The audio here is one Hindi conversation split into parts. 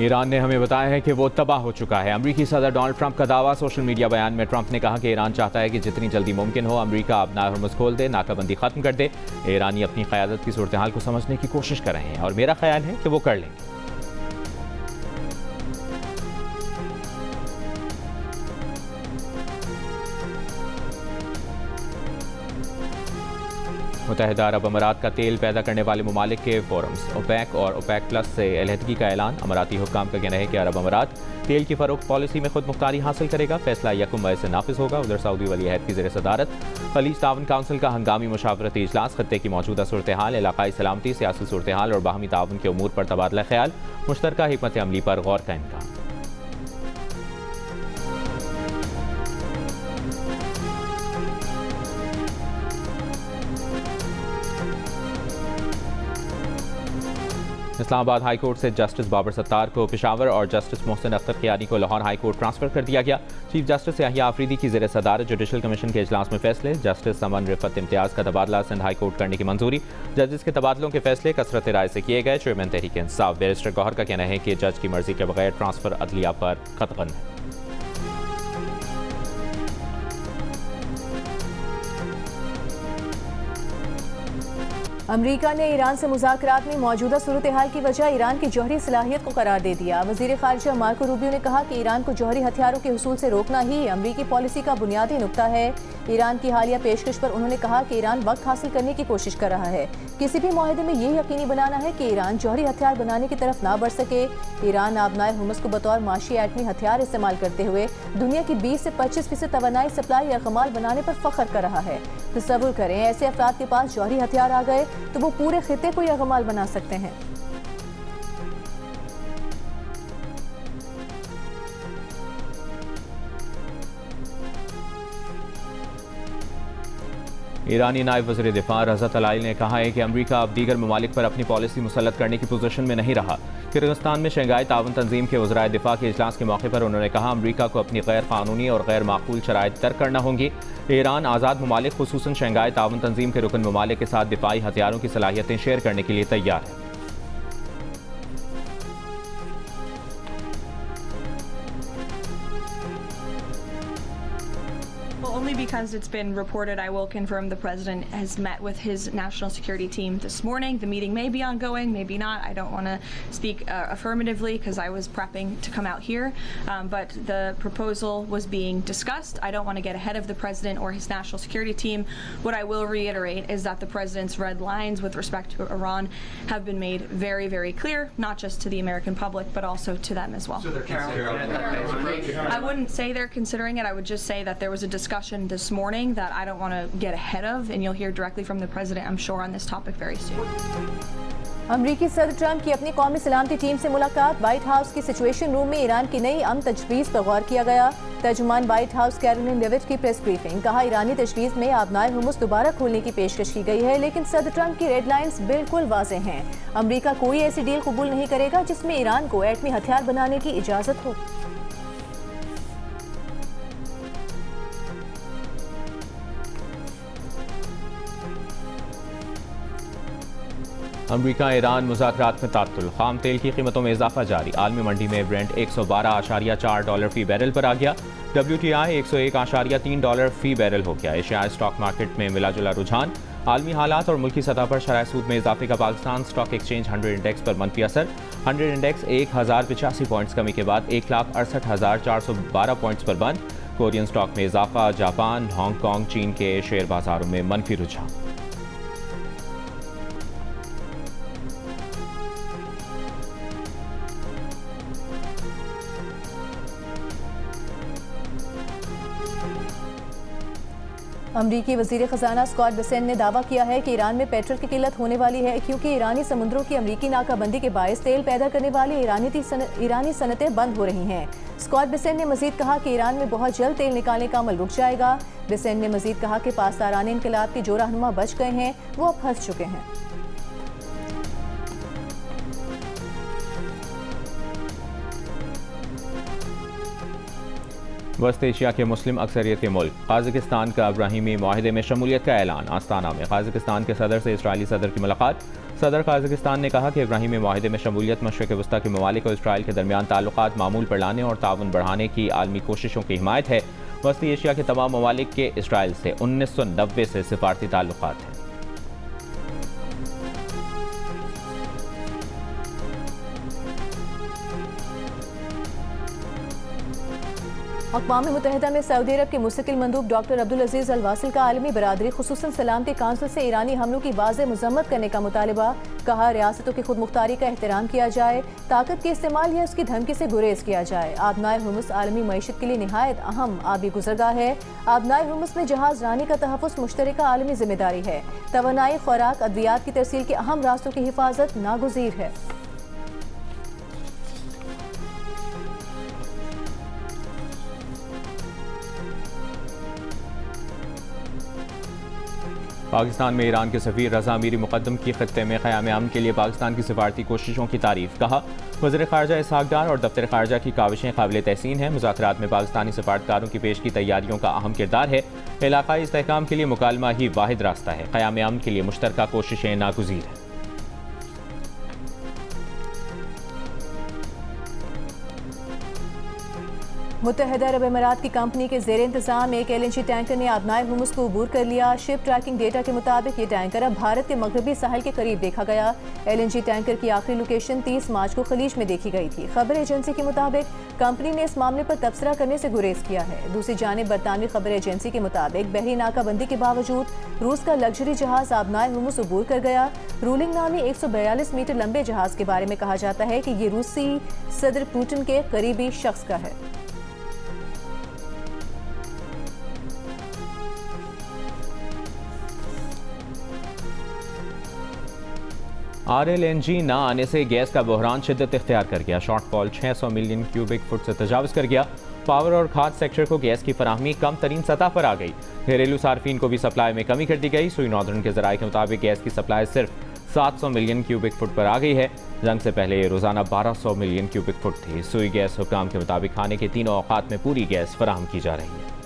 ईरान ने हमें बताया है कि वो तबाह हो चुका है। अमरीकी सदर डोनाल्ड ट्रंप का दावा। सोशल मीडिया बयान में ट्रंप ने कहा कि ईरान चाहता है कि जितनी जल्दी मुमकिन हो अमरीका अपना हरमुज़ खोल दे, नाकाबंदी खत्म कर दे। ईरानी अपनी क़यादत की सूरत हाल को समझने की कोशिश कर रहे हैं और मेरा ख्याल है कि वो कर लेंगे। मुत्तहिदा अरब अमारात का तेल पैदा करने वाले ममालिक के फोरम्स ओपेक और ओपेक प्लस से अलहदगी का ऐलान। अमाराती हुक्काम का कहना है कि अरब अमारात तेल की फरोख्त पॉलिसी में खुद मुख्तारी हासिल करेगा। फैसला 1 मई से नाफिज होगा। उधर सऊदी वली अहद की ज़ेर सदारत खलीज तावन काउंसिल का हंगामी मुशावरती इजलास। खत्ते की मौजूदा सूरत हाल, इलाकाई सलामती, सियासी सूरत हाल और बाहमी ताउन के उमूर पर तबादला ख्याल, मुश्तरका हिकमत अमली पर गौर का इम्कान। इस्लामाबाद हाई कोर्ट से जस्टिस बाबर सत्तार को पेशावर और जस्टिस मोहसिन अख्तर कियानी को लाहौर हाई कोर्ट ट्रांसफर कर दिया गया। चीफ जस्टिस याहिया आफरीदी की ज़ेर सदारत जुडिशल कमीशन के इजलास में फैसले। जस्टिस समन रिफत इम्तियाज़ का तबादला सिंध हाई कोर्ट करने की मंजूरी। जजेस के तबादलों के फैसले कसरत राय से किए गए। चेयरमैन तहरीक इंसाफ बैरिस्टर गौहर का कहना है कि जज की मर्जी के बगैर ट्रांसफर अदलिया पर कतगन है। अमरीका ने ईरान से मुज़ाकरात में मौजूदा सूरत हाल की वजह ईरान की जौहरी सलाहियत को करार दे दिया। वज़ीर ख़ारिजा मार्को रूबियो ने कहा कि ईरान को जौहरी हथियारों के हुसूल से रोकना ही अमरीकी पॉलिसी का बुनियादी नुक्ता है। ईरान की हालिया पेशकश पर उन्होंने कहा कि ईरान वक्त हासिल करने की कोशिश कर रहा है। किसी भी मुआहदे में ये यकीनी बनाना है कि ईरान जौहरी हथियार बनाने की तरफ ना बढ़ सके। ईरान आबनाए हुर्मुज़ को बतौर माशी एटमी हथियार इस्तेमाल करते हुए दुनिया की 20 से 25% तवानाई सप्लाई या कमाल बनाने पर फख्र कर रहा है। तसव्वुर करें, ऐसे अफराद के पास जौहरी हथियार आ गए तो वो पूरे खित्ते को यगमाल बना सकते हैं। ईरानी नायब वज़ीर दिफा रज़ा तलाइल ने कहा है कि अमरीका अब दीगर ममालिक पर अपनी पॉलिसी मुसल्लत करने की पोजीशन में नहीं रहा। किर्गिस्तान में शंघाई ताउन तंजीम के वज़राए दिफा के इजलास के मौके पर उन्होंने कहा अमरीका को अपनी गैर कानूनी और गैर माकूल शराइत तर्क करना होंगी। ईरान आज़ाद ममालिक खुसूसन शंघाई ताउन तंजीम के रुकन ममालिक के साथ दिफाई हथियारों की सलाहियतें शेयर करने के लिए तैयार है। Only because it's been reported, I will confirm the president has met with his national security team this morning. The meeting may be ongoing, maybe not. I don't want to speak affirmatively because I was prepping to come out here. But the proposal was being discussed. I don't want to get ahead of the president or his national security team. What I will reiterate is that the president's red lines with respect to Iran have been made very, very clear, not just to the American public, but also to them as well. So they're considering I wouldn't say they're considering it. I would just say that there was a discussion this morning that I don't want to get ahead of, and you'll hear directly from the president, I'm sure, on this topic very soon. अमरीकी सदर ट्रंप की अपनी कौमी सलामती टीम से मुलाकात। व्हाइट हाउस की सिचुएशन रूम में ईरान की नई अमन तजवीज़ पर गौर किया गया। तर्जुमान व्हाइट हाउस कैरोलिन लेविट की प्रेस ब्रीफिंग। कहा ईरानी तजवीज़ में आबनाए हुर्मुज़ दोबारा खोलने की पेशकश की गई है, लेकिन सदर ट्रंप की रेड लाइन्स बिल्कुल वाज़ेह हैं। अमरीका कोई ऐसी डील कबूल नहीं करेगा जिसमें ईरान को एटमी हथियार बनाने की इजाज़त हो। अमरीका ईरान मुज़ाकरात में तात्तुल। खाम तेल की कीमतों में इजाफा जारी। आलमी मंडी में ब्रेंट $112.4 फी बैरल पर आ गया। WTI $101.3 फी बैरल हो गया। एशियाई स्टॉक मार्केट में मिला जुला रुझान। आलमी हालात और मुल्की सतह पर शरह सूद में इजाफे का पाकिस्तान स्टॉक एक्सचेंज 100 इंडेक्स पर मनफी असर। 100 इंडेक्स 1085 पॉइंट्स कमी के बाद 1,68,412 पॉइंट्स पर बंद। कोरियन स्टॉक में इजाफा। जापान, हांगकॉन्ग, चीन के शेयर बाजारों में मनफी रुझान। अमरीकी वज़ीर ख़ज़ाना स्कॉट बेसेंट ने दावा किया है कि ईरान में पेट्रोल की किल्लत होने वाली है क्योंकि ईरानी समुद्रों की अमरीकी नाकाबंदी के बायस तेल पैदा करने वाली ईरानी सनतें बंद हो रही हैं। स्कॉट बेसेंट ने मजीद कहा कि ईरान में बहुत जल्द तेल निकालने का अमल रुक जाएगा। बेसेंट ने मजीद कहा कि पासदारान इनकलाब के जो रहनुमा बच गए हैं वो अब फंस चुके हैं। वस्त एशिया के मुस्लिम अक्सरियत के मुल्क काज़ाकिस्तान का इब्राहिमी माहिदे में शमूलियत का ऐलान। आस्ताना में काज़ाकिस्तान के सदर से इसराइली सदर की मुलाकात। सदर काज़ाकिस्तान ने कहा कि इब्राहिमी माहिदे में शमूलियत मशरिक़ वस्ता के ममालिक और इसराइल के दरमियान ताल्लुकात मामूल पर लाने और ताउन बढ़ाने की आलमी कोशिशों की हिमायत है। वस्ती एशिया के तमाम ममालिक के इसराइल से 1990 से सिफारती ताल्लुकात हैं। अक़वाम मुत्तहिदा में सऊदी अरब के मुस्तकिल मंदूब डॉक्टर अब्दुल अजीज़ अल वासिल का आलमी बरादरी खुसूसन सलामती काउंसिल से ईरानी हमलों की वाज़ेह मज़म्मत करने का मुतालबा। कहा, रियासतों की खुद मुख्तारी का एहतराम किया जाए, ताकत के इस्तेमाल या उसकी धमकी से गुरेज किया जाए। आबनाए हुर्मुज़ आलमी मईशत के लिए निहायत अहम आबी गुज़रगाह है। आबनाए हुर्मुज़ में जहाज़ रानी का तहफ़्फ़ुज़ मुश्तरका आलमी जिम्मेदारी है। तवानाई, खुराक, अद्वियात की तरसील के अहम रास्तों की हिफाजत नागुज़ीर है। पाकिस्तान में ईरान के सफ़ीर रज़ा अमीरी मुक़द्दम की ख़ित्ते में क़याम अमन के लिए पाकिस्तान की सिफारती कोशिशों की तारीफ़। कहा, वज़ीर ख़ारजा इसहाक़ डार और दफ्तर ख़ारजा की काविशें काबिल तहसीन हैं। मुज़ाकरात में पाकिस्तानी सफारतकारों की पेश की तैयारियों का अहम किरदार है। इलाक़ाई इस्तेहकाम के लिए मुकालमा ही वाहिद रास्ता है। क़याम अमन के लिए मुश्तरका कोशिशें नागुज़ीर हैं। मुत्तहिदा अरब अमीरात की कंपनी के ज़ेर इंतज़ाम एक LNG टैंकर ने आबनाए हुर्मुज़ को अबूर कर लिया। शिप ट्रैकिंग डेटा के मुताबिक ये टैंकर अब भारत के मगरबी साहिल के करीब देखा गया। LNG टैंकर की आखिरी लोकेशन 30 मार्च को खलीज में देखी गई थी। खबर एजेंसी के मुताबिक कंपनी ने इस मामले पर तबसरा करने से गुरेज किया है। दूसरी जानिब बरतानवी खबर एजेंसी के मुताबिक बहरी नाकाबंदी के बावजूद रूस का लग्जरी जहाज आबनाए हुर्मुज़ अबूर कर गया। रूलिंग नामी 142 मीटर लंबे जहाज के बारे में कहा जाता है कि ये रूसी सदर पुतिन के करीबी शख्स का है। RLNG न आने से गैस का बहरान शिद्दत इख्तियार कर गया। शॉर्टफॉल 600 मिलियन क्यूबिक फुट से तजावज़ कर गया। पावर और खाद सेक्टर को गैस की फराहमी कम तरीन सतह पर आ गई। घरेलू सार्फिन को भी सप्लाई में कमी कर दी गई। सुई नॉर्दर्न के ज़राए के मुताबिक गैस की सप्लाई सिर्फ 700 मिलियन क्यूबिक फुट पर आ गई है। जंग से पहले रोज़ाना 1200 मिलियन क्यूबिक फुट थी। सुई गैस हुक्काम के मुताबिक खाने के तीनों औकात में पूरी गैस फराहम की जा रही है।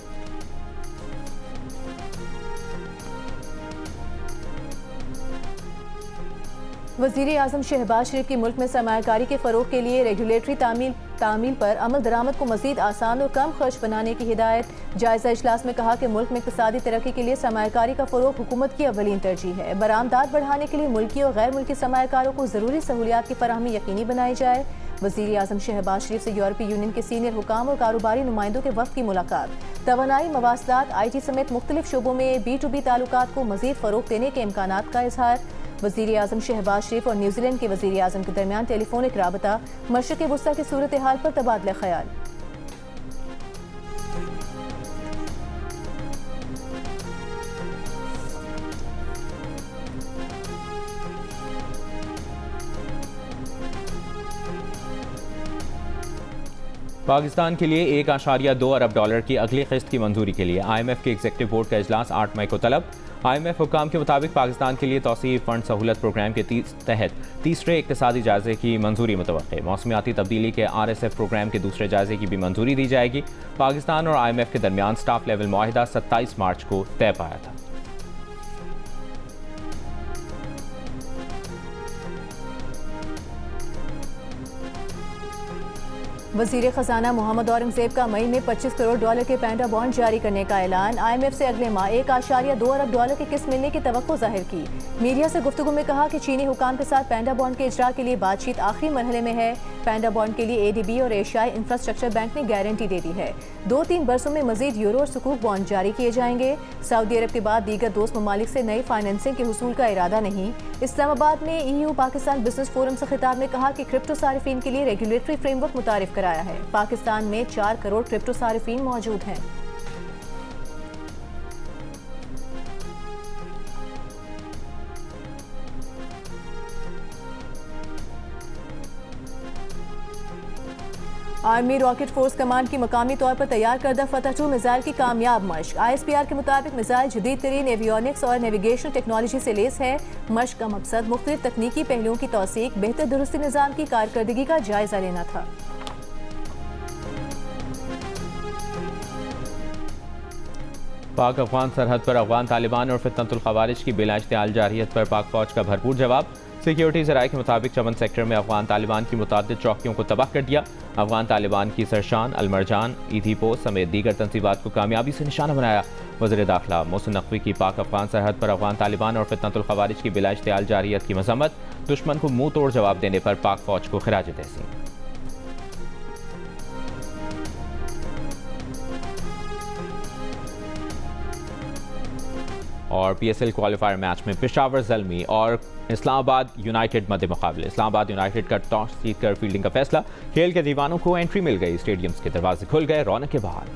वज़ीर आज़म शहबाज शरीफ की मुल्क में सरमायाकारी के फ़रोग़ के लिए रेगुलेटरी तामील पर अमल दरामद को मज़ीद आसान और कम खर्च बनाने की हिदायत। जायज़ा इजलास में कहा कि मुल्क में इक़्तिसादी तरक्की के लिए सरमायाकारी का फ़रोग़ हुकूमत की अव्वलीन तरजीह है। बरामदात बढ़ाने के लिए मुल्की और गैर मुल्की सरमायाकारों को ज़रूरी सहूलियात की फराहमी यकीनी बनाई जाए। वज़ीर आज़म शहबाज शरीफ से यूरोपीय यूनियन के सीनियर हुकाम और कारोबारी नुमाइंदों के वफ़द की मुलाकात। तवानाई, मवासलात, IT समेत मुख्तलिफ शोबों में B2B ताल्लुकात को मज़ीद फ़रोग़ देने के इम्कानात का इजहार। वज़ीर आज़म शहबाज शरीफ और न्यूजीलैंड के वज़ीर आज़म के दरमियान टेलीफोनिक राबता। मशरिक़ वस्ता की सूरत हाल पर तबादला ख्याल। पाकिस्तान के लिए $1.2 अरब की अगली किस्त की मंजूरी के लिए IMF के एग्जीक्यूटिव बोर्ड का इजलास 8 मई को तलब। IMF हुक्काम के मुताबिक पाकिस्तान के लिए तौसीई फंड सहूलत प्रोग्राम के तहत तीसरे इक़्तिसादी जायजे की मंजूरी मुतवक्के। मौसमियाती तब्दीली के RSF प्रोग्राम के दूसरे जायजे की भी मंजूरी दी जाएगी। पाकिस्तान और IMF के दरमियान स्टाफ लेवल मुआहिदा 27 मार्च को तय पाया था। वज़ीर ख़जाना मोहम्मद औरंगज़ेब का मई में $25 करोड़ के पैंडा बॉन्ड जारी करने का ऐलान। IMF से अगले माह $1.2 अरब की किस्त मिलने की तवक्को जाहिर की। मीडिया से गुफ्तगू में कहा कि चीनी हुकाम के साथ पैंडा बॉन्ड के इजरा के लिए बातचीत आखिरी मरहले में है। पैंडा बॉन्ड के लिए ADB और एशियाई इंफ्रास्ट्रक्चर बैंक ने गारंटी दे दी है। 2-3 बरसों में मजीद यूरो और सुकूक बॉन्ड जारी किए जाएंगे। सऊदी अरब के बाद दीगर दोस्त ममालिक से नई फाइनेंसिंग के हुसूल का इरादा नहीं। इस्लामाबाद में EU पाकिस्तान बिजनेस फोरम से खिताब में कहा कि क्रिप्टो सारिफीन के लिए रेगुलेटरी फ्रेमवर्क मुतारिफ कराया है। पाकिस्तान में 4 करोड़ क्रिप्टो सारिफीन मौजूद हैं। आर्मी रॉकेट फोर्स कमांड की मकामी तौर पर तैयार करदा फतह 2 मिसाइल की कामयाब मश्क। ISPR के मुताबिक मिसाइल जदीद तरीन एवियोनिक्स और नेविगेशन टेक्नोलॉजी से लेस है। मश्क का मकसद मुख्तलिफ तकनीकी पहलुओं की तौसीक, बेहतर दुरुस्ती निज़ाम की कारकर्दगी का जायजा लेना था। पाक अफगान सरहद पर अफगान तालिबान और फितनतुल खवारिज की बिला इश्तिआल जारहियत पर पाक फौज का भरपूर जवाब। सिक्योरिटी ज़राए के मुताबिक चमन सेक्टर में अफगान तालिबान की मुतादिद चौकियों को तबाह कर दिया। अफगान तालिबान की सरशान, अलमरजान, ईदी पोस्ट समेत दीगर तंसीबात को कामयाबी से निशाना बनाया। वज़ीर दाखिला मोहसिन नकवी की पाक अफगान सरहद पर अफगान तालिबान और फितनतुल खवारिज की बिला इश्तियाल जारियत की मजम्मत, दुश्मन को मुंह तोड़ जवाब देने पर पाक फौज को खिराज तहसीन। और PSL क्वालिफायर मैच में पेशावर ज़ल्मी और इस्लामाबाद यूनाइटेड मध्य मुकाबले। इस्लामाबाद यूनाइटेड का टॉस जीतकर फील्डिंग का फैसला, खेल के दीवानों को एंट्री मिल गई, स्टेडियम्स के दरवाजे खुल गए, रौनक के बाहर।